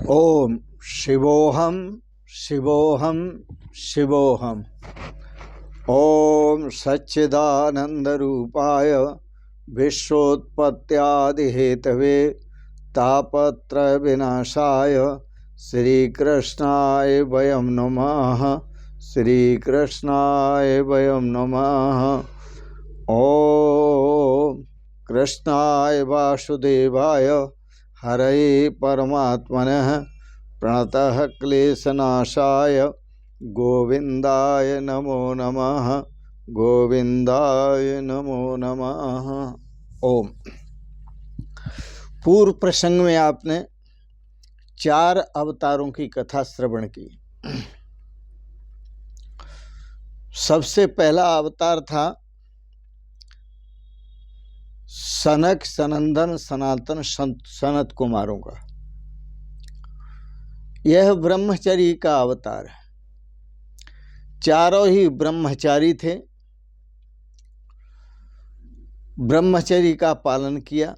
ओम शिवोहम शिवोहम शिवोहम। ओम सच्चिदानंद रूपाय विश्वोत्पत्त्यादिहेतवे तापत्रय विनाशाय श्रीकृष्णाय वयं नमः। श्रीकृष्णाय वयं नमः। ओम कृष्णाय वासुदेवाय हरे परमात्मनः प्रणतः क्लेशनाशाय गोविंदाय नमो नमः। गोविंदाय नमो नमः। ओम। पूर्व प्रसंग में आपने 4 अवतारों की कथा श्रवण की। सबसे पहला अवतार था सनक सनंदन सनातन सनत कुमारों का। यह ब्रह्मचर्य का अवतार है। चारों ही ब्रह्मचारी थे। ब्रह्मचर्य का पालन किया।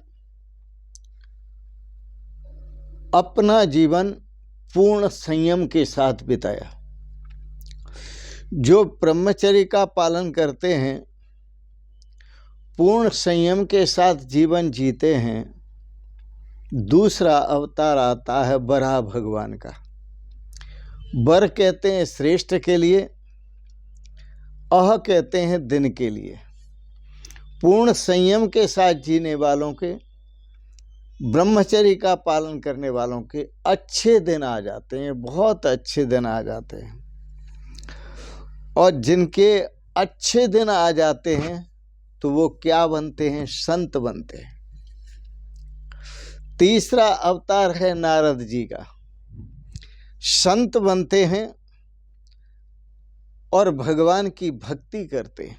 अपना जीवन पूर्ण संयम के साथ बिताया। जो ब्रह्मचर्य का पालन करते हैं, पूर्ण संयम के साथ जीवन जीते हैं, दूसरा अवतार आता है बराह भगवान का। बर कहते हैं श्रेष्ठ के लिए, अह कहते हैं दिन के लिए। पूर्ण संयम के साथ जीने वालों के, ब्रह्मचर्य का पालन करने वालों के अच्छे दिन आ जाते हैं, बहुत अच्छे दिन आ जाते हैं। और जिनके अच्छे दिन आ जाते हैं तो वो क्या बनते हैं? संत बनते हैं। तीसरा अवतार है नारद जी का। संत बनते हैं और भगवान की भक्ति करते हैं,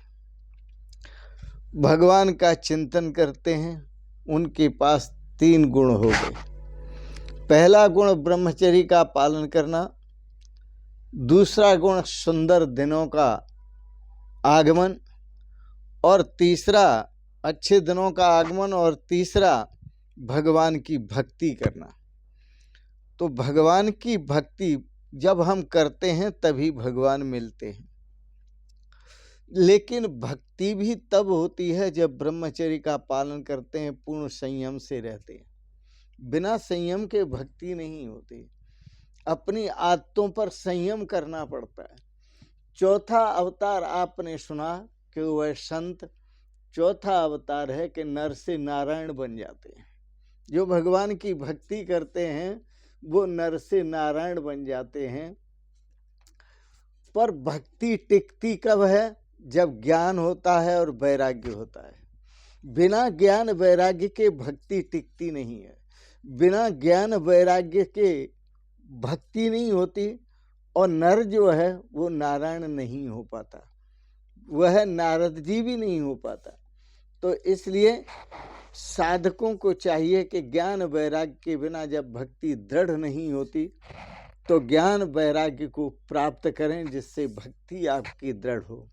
भगवान का चिंतन करते हैं। उनके पास 3 गुण हो गए। पहला गुण ब्रह्मचर्य का पालन करना, दूसरा गुण सुंदर दिनों का आगमन, और तीसरा अच्छे दिनों का आगमन, और तीसरा भगवान की भक्ति करना। तो भगवान की भक्ति जब हम करते हैं तभी भगवान मिलते हैं। लेकिन भक्ति भी तब होती है जब ब्रह्मचर्य का पालन करते हैं, पूर्ण संयम से रहते हैं। बिना संयम के भक्ति नहीं होती। अपनी आदतों पर संयम करना पड़ता है। चौथा अवतार आपने सुना कि वह संत। चौथा अवतार है कि नर से नारायण बन जाते हैं। जो भगवान की भक्ति करते हैं वो नर से नारायण बन जाते हैं। पर भक्ति टिकती कब है? जब ज्ञान होता है और वैराग्य होता है। बिना ज्ञान वैराग्य के भक्ति टिकती नहीं है। बिना ज्ञान वैराग्य के भक्ति नहीं होती। और नर जो है वो नारायण नहीं हो पाता, वह नारद जी भी नहीं हो पाता। तो इसलिए साधकों को चाहिए कि ज्ञान वैराग्य के बिना जब भक्ति दृढ़ नहीं होती तो ज्ञान वैराग्य को प्राप्त करें, जिससे भक्ति आपकी दृढ़ हो।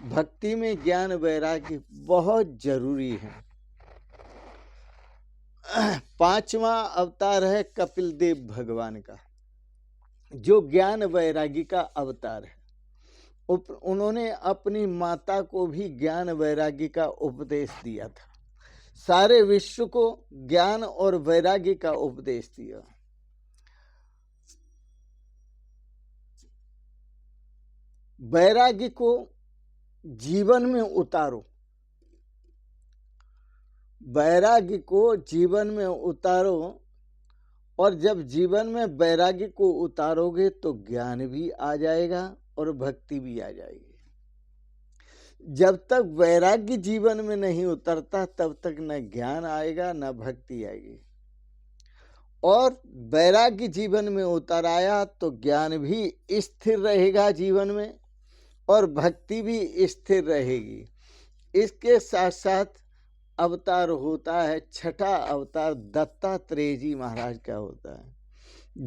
भक्ति में ज्ञान वैराग्य बहुत जरूरी है। 5वां अवतार है कपिल देव भगवान का, जो ज्ञान वैराग्य का अवतार है। उन्होंने अपनी माता को भी ज्ञान वैराग्य का उपदेश दिया था। सारे विश्व को ज्ञान और वैराग्य का उपदेश दिया। वैराग्य को जीवन में उतारो। वैराग्य को जीवन में उतारो। और जब जीवन में वैराग्य को उतारोगे तो ज्ञान भी आ जाएगा और भक्ति भी आ जाएगी। जब तक वैराग्य जीवन में नहीं उतरता तब तक न ज्ञान आएगा न भक्ति आएगी। और वैराग्य जीवन में उतर आया तो ज्ञान भी स्थिर रहेगा जीवन में और भक्ति भी स्थिर रहेगी। इसके साथ साथ अवतार होता है, छठा अवतार दत्तात्रेय जी महाराज का होता है।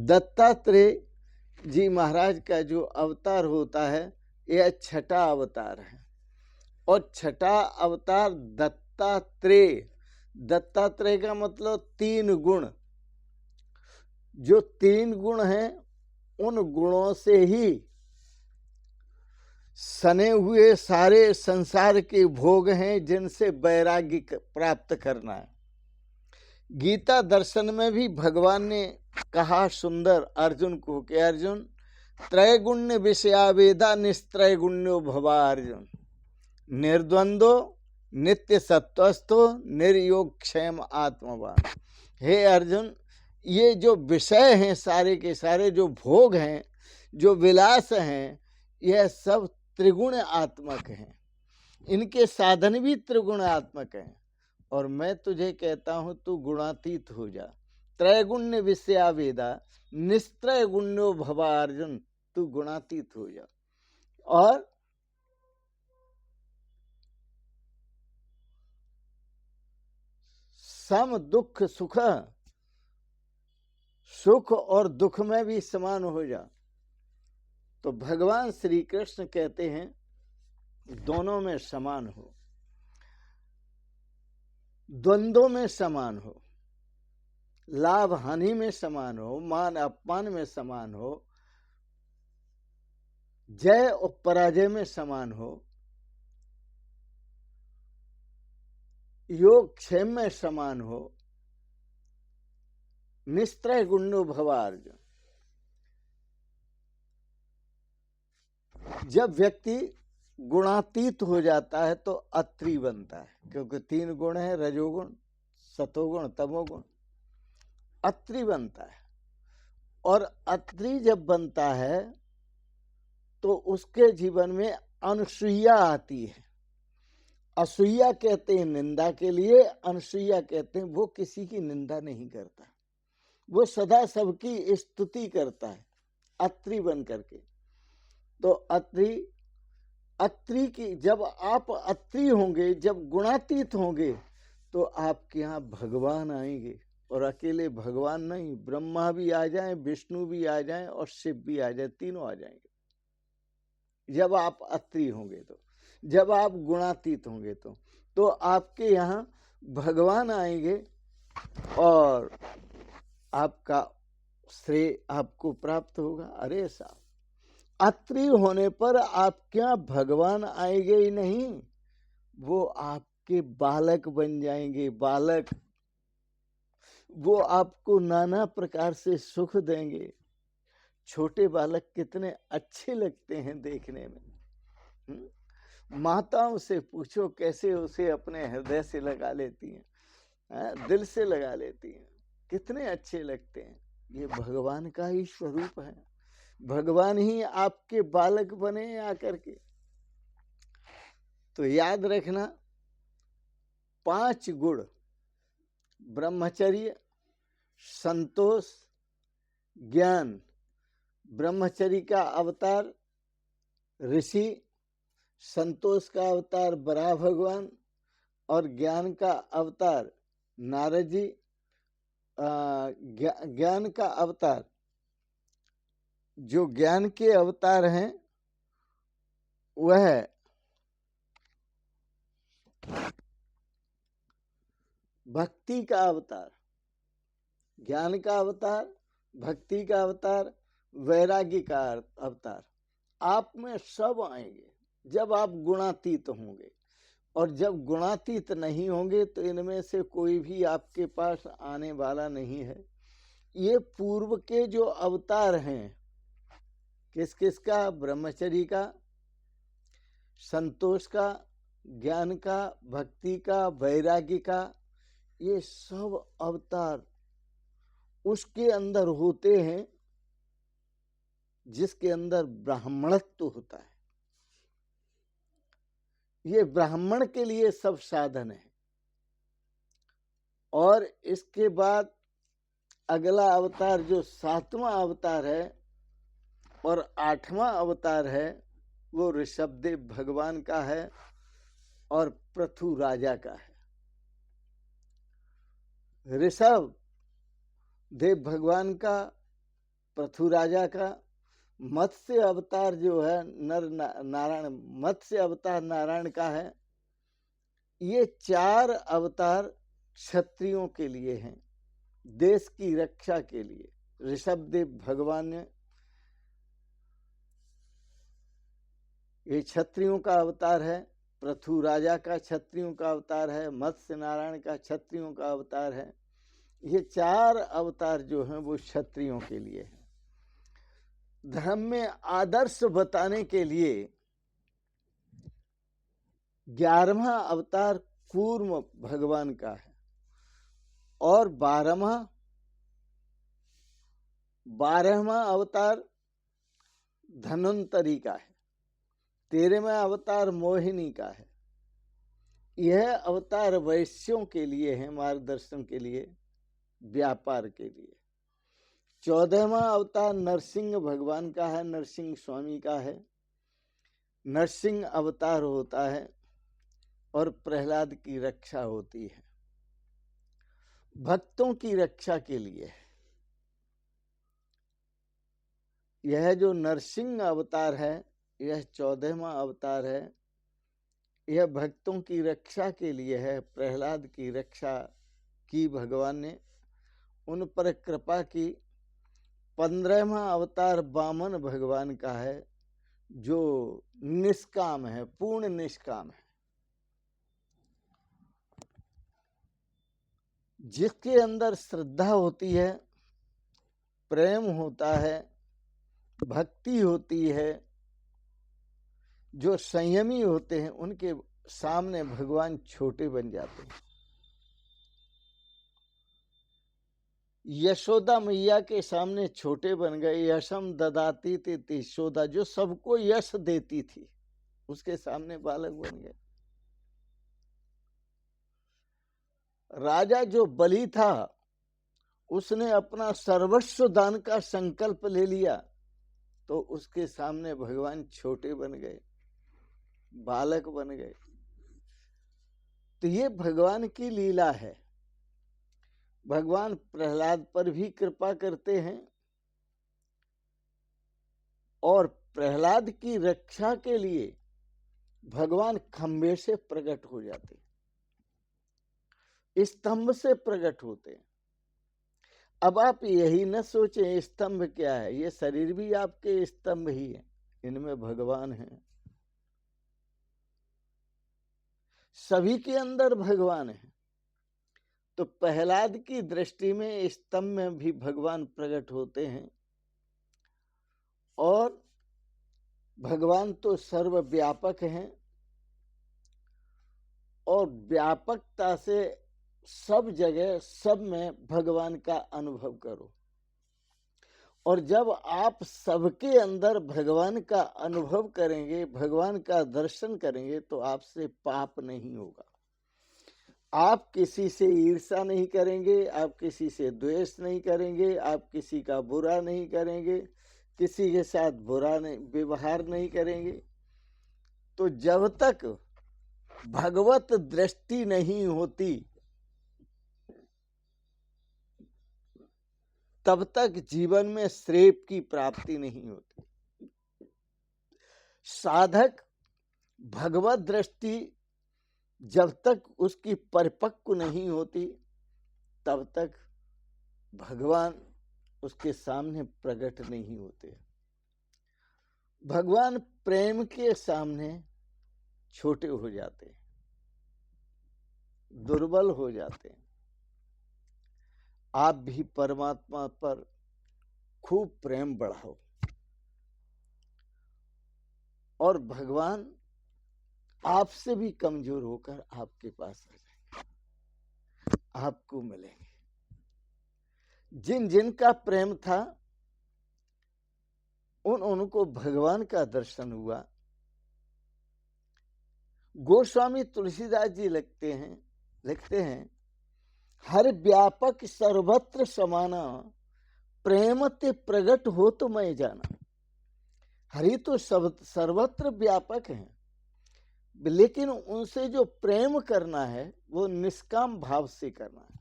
दत्तात्रेय जी महाराज का जो अवतार होता है यह छठा अवतार है। और छठा अवतार दत्तात्रेय। दत्तात्रेय का मतलब 3 गुण। जो 3 गुण हैं उन गुणों से ही सने हुए सारे संसार के भोग हैं जिनसे वैराग्य प्राप्त करना है। गीता दर्शन में भी भगवान ने कहा सुंदर अर्जुन को कि अर्जुन त्रैगुण्य विषयावेदा निस्त्रैगुण्यो भवा अर्जुन निर्द्वंदो नित्य सत्वस्थो निर्योग क्षेम आत्मवान। हे अर्जुन, ये जो विषय हैं सारे के सारे, जो भोग हैं, जो विलास हैं, यह सब त्रिगुणात्मक हैं। इनके साधन भी त्रिगुणात्मक हैं। और मैं तुझे कहता हूं तू गुणातीत हो जा। त्रैगुण्य विषयावेदा निस्त्रय गुण्यो भवा अर्जुन, तू गुणातीत हो जा। और सम दुख सुख, सुख और दुख में भी समान हो जा। तो भगवान श्री कृष्ण कहते हैं दोनों में समान हो, द्वंद्वों में समान हो, लाभ हानि में समान हो, मान अपमान में समान हो, जय और पराजय में समान हो, योग क्षेम में समान हो, निस्त्रय गुण्यो भवा अर्जुन। जब व्यक्ति गुणातीत हो जाता है तो अत्रि बनता है, क्योंकि 3 गुण है, रजोगुण, सतोगुण, तमोगुण। अत्रि बनता है। और अत्रि जब बनता है तो उसके जीवन में अनसूया आती है। असूया कहते हैं निंदा के लिए, अनसूया कहते हैं वो किसी की निंदा नहीं करता, वो सदा सबकी स्तुति करता है, अत्रि बन करके। तो अत्रि की जब आप अत्रि होंगे, जब गुणातीत होंगे, तो आपके यहाँ भगवान आएंगे। और अकेले भगवान नहीं, ब्रह्मा भी आ जाएं, विष्णु भी आ जाएं और शिव भी आ जाए, तीनों आ जाएंगे जब आप अत्रि होंगे। तो जब आप गुणातीत होंगे तो आपके यहाँ भगवान आएंगे और आपका श्रेय आपको प्राप्त होगा। अरे साहब, अत्रि होने पर आप क्या भगवान आएंगे ही नहीं, वो आपके बालक बन जाएंगे, बालक। वो आपको नाना प्रकार से सुख देंगे। छोटे बालक कितने अच्छे लगते हैं देखने में। माताओं से पूछो कैसे उसे अपने हृदय से लगा लेती हैं, दिल से लगा लेती हैं, कितने अच्छे लगते हैं। ये भगवान का ही स्वरूप है। भगवान ही आपके बालक बने आकर के। तो याद रखना, 5 गुण, ब्रह्मचर्य, संतोष, ज्ञान। ब्रह्मचर्य का अवतार ऋषि, संतोष का अवतार बराह भगवान और ज्ञान का अवतार नारद जी। ज्ञान का अवतार, जो ज्ञान के अवतार हैं वह भक्ति का अवतार, ज्ञान का अवतार, भक्ति का अवतार, वैराग्य का अवतार। आप में सब आएंगे जब आप गुणातीत होंगे। और जब गुणातीत नहीं होंगे तो इनमें से कोई भी आपके पास आने वाला नहीं है। ये पूर्व के जो अवतार हैं, किस किस का? ब्रह्मचर्य का, संतोष का, ज्ञान का, भक्ति का, वैराग्य का। ये सब अवतार उसके अंदर होते हैं जिसके अंदर ब्राह्मणत्व होता है। ये ब्राह्मण के लिए सब साधन है। और इसके बाद अगला अवतार जो 7वां अवतार है और 8वां अवतार है, वो ऋषभदेव भगवान का है और पृथु राजा का है। ऋषभ देव भगवान का, पृथु राजा का। मत्स्य अवतार जो है नर नारायण, मत्स्य अवतार नारायण का है। ये 4 अवतार क्षत्रियों के लिए हैं, देश की रक्षा के लिए। ऋषभदेव भगवान ने, ये क्षत्रियों का अवतार है, पृथु राजा का क्षत्रियों का अवतार है, मत्स्य नारायण का क्षत्रियों का अवतार है। ये 4 अवतार जो हैं वो क्षत्रियों के लिए है। धर्म में आदर्श बताने के लिए 11वां अवतार कूर्म भगवान का है और 12वां अवतार धन्वंतरी का है, 13वां अवतार मोहिनी का है। यह अवतार वैश्यों के लिए है, मार्गदर्शन के लिए, व्यापार के लिए। 14वां अवतार नरसिंह भगवान का है, नरसिंह स्वामी का है। नरसिंह अवतार होता है और प्रहलाद की रक्षा होती है, भक्तों की रक्षा के लिए है। यह जो नरसिंह अवतार है, यह 14वां अवतार है। यह भक्तों की रक्षा के लिए है। प्रहलाद की रक्षा की भगवान ने, उन पर कृपा की। 15वां अवतार वामन भगवान का है, जो निष्काम है, पूर्ण निष्काम है, जिसके अंदर श्रद्धा होती है, प्रेम होता है, भक्ति होती है। जो संयमी होते हैं उनके सामने भगवान छोटे बन जाते हैं। यशोदा मैया के सामने छोटे बन गए। यशम ददाती थी यशोदा, जो सबको यश देती थी, उसके सामने बालक बन गए। राजा जो बलि था, उसने अपना सर्वस्व दान का संकल्प ले लिया, तो उसके सामने भगवान छोटे बन गए, बालक बन गए। तो ये भगवान की लीला है। भगवान प्रहलाद पर भी कृपा करते हैं और प्रहलाद की रक्षा के लिए भगवान खंबे से प्रकट हो जाते हैं, स्तंभ से प्रकट होते हैं। अब आप यही न सोचें स्तंभ क्या है, ये शरीर भी आपके स्तंभ ही है, इनमें भगवान है। सभी के अंदर भगवान है। तो प्रहलाद की दृष्टि में स्तंभ में भी भगवान प्रकट होते हैं। और भगवान तो सर्वव्यापक हैं और व्यापकता से सब जगह सब में भगवान का अनुभव करो। और जब आप सबके अंदर भगवान का अनुभव करेंगे, भगवान का दर्शन करेंगे, तो आपसे पाप नहीं होगा। आप किसी से ईर्ष्या नहीं करेंगे, आप किसी से द्वेष नहीं करेंगे, आप किसी का बुरा नहीं करेंगे, किसी के साथ बुरा नहीं व्यवहार नहीं करेंगे। तो जब तक भगवत दृष्टि नहीं होती, तब तक जीवन में श्रेय की प्राप्ति नहीं होती। साधक भगवत दृष्टि जब तक उसकी परिपक्व नहीं होती, तब तक भगवान उसके सामने प्रकट नहीं होते। भगवान प्रेम के सामने छोटे हो जाते, दुर्बल हो जाते। आप भी परमात्मा पर खूब प्रेम बढ़ाओ और भगवान आपसे भी कमजोर होकर आपके पास आ जाएंगे, आपको मिलेंगे। जिन जिन का प्रेम था, उनको भगवान का दर्शन हुआ। गोस्वामी तुलसीदास जी लिखते हैं, हर व्यापक सर्वत्र समाना, प्रेम ते प्रगट हो तो मैं जाना। हरि तो सब सर्वत्र व्यापक हैं, लेकिन उनसे जो प्रेम करना है वो निष्काम भाव से करना है।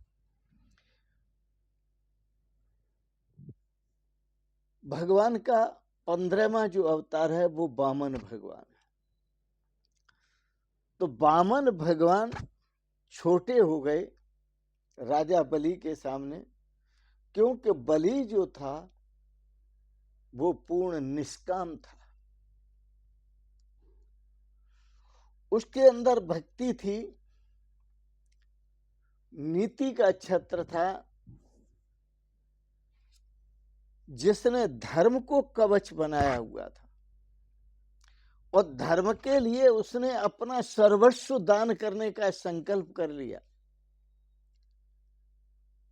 भगवान का 15वां जो अवतार है वो वामन भगवान है। तो वामन भगवान छोटे हो गए राजा बलि के सामने, क्योंकि बलि जो था वो पूर्ण निष्काम था, उसके अंदर भक्ति थी, नीति का छत्र था, जिसने धर्म को कवच बनाया हुआ था और धर्म के लिए उसने अपना सर्वस्व दान करने का संकल्प कर लिया।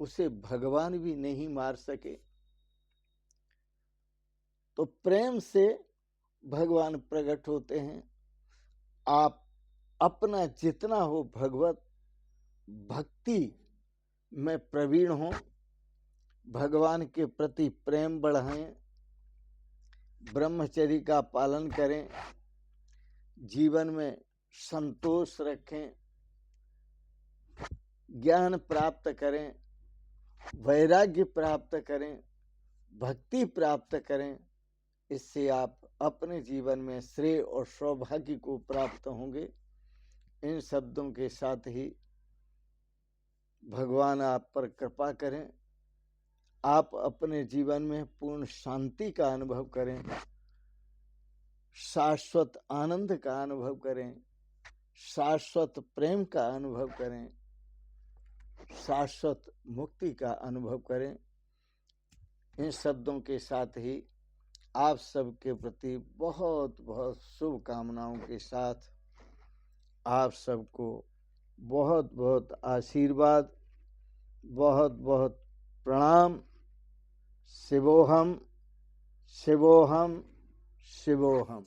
उसे भगवान भी नहीं मार सके। तो प्रेम से भगवान प्रकट होते हैं। आप अपना जितना हो भगवत भक्ति में प्रवीण हो, भगवान के प्रति प्रेम बढ़ाएं, ब्रह्मचर्य का पालन करें, जीवन में संतोष रखें, ज्ञान प्राप्त करें, वैराग्य प्राप्त करें, भक्ति प्राप्त करें। इससे आप अपने जीवन में श्रेय और सौभाग्य को प्राप्त होंगे। इन शब्दों के साथ ही भगवान आप पर कृपा करें, आप अपने जीवन में पूर्ण शांति का अनुभव करें, शाश्वत आनंद का अनुभव करें, शाश्वत प्रेम का अनुभव करें, शाश्वत मुक्ति का अनुभव करें। इन शब्दों के साथ ही आप सबके प्रति बहुत बहुत शुभकामनाओं के साथ आप सबको बहुत बहुत आशीर्वाद, बहुत बहुत प्रणाम। शिवोहम शिवोहम शिवोहम।